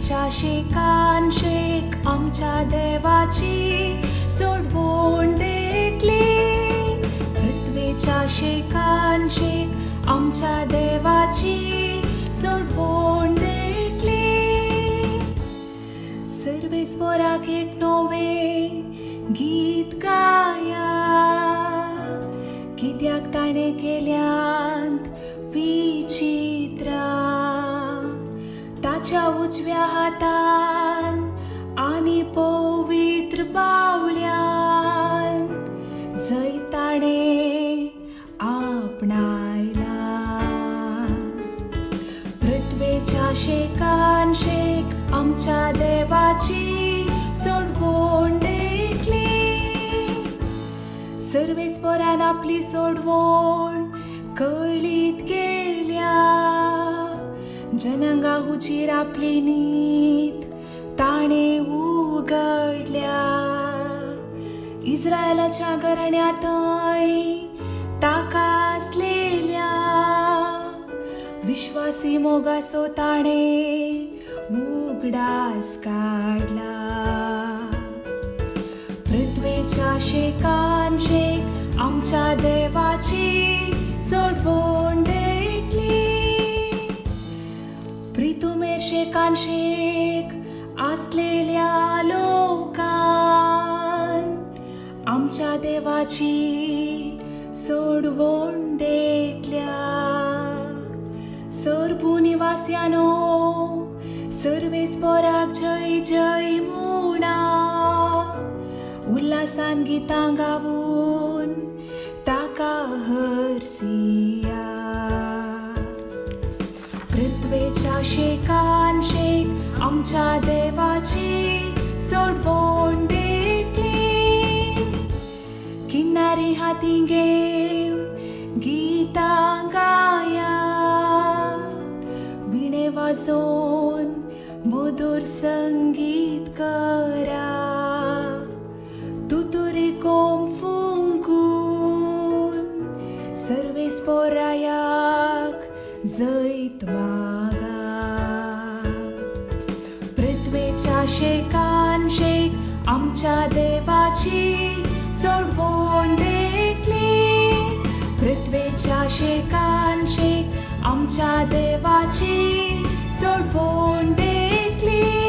पृथ्वीच्या शेकान शेक आमच्या देवाची सोडवून देखली. पृथ्वीच्या शेकान शेक आमच्या देवाची सोडवून देखली. सर्वेस्पराक एक नवे गीत गाया, कित्याक ताणे केल्यांत विचित्रा. ताच्या उजव्या हातान आनी पवित्र बावल्यान जय ताणे आपणायला. पृथ्वीच्या शेकान शेक आमच्या देवाची सोडवून देखली. सर्वेस्परान आपली सोडवण कळीत गेल्या. जनांगा हुजीर आपली नीत ताणे उगडल्या. इस्रायलाच्या घराण्यांतय ताका आसलेल्या विश्वासी मोगाचो ताणे उगडास काढला. पृथ्वीच्या शेकान शेक आमच्या देवाची सोडवण देखली. प्रितुमेर शेकान शेक आसलेल्या लोकान आमच्या देवाची सोडवण देखल्या. सर्व निवास्यानो सर्वेस्पराक जय जय म्हणा. उल्हासान गितां गावून ताका हरसिया. पृथ्वीच्या शेकान शेक आमच्या देवाची सोडवण देखली. किनारी हाती घेव गितां गाया, विणे वाजोवन मधुर संगीत करा. तुतुरी कोंब फुंकून सर्वेस्परायाक जैत मागा. पृथ्वीच्या शेकान शेक आमच्या देवाची सोडवण देखली. पृथ्वीच्या शेकान शेक आमच्या देवाची सोडवण देखली.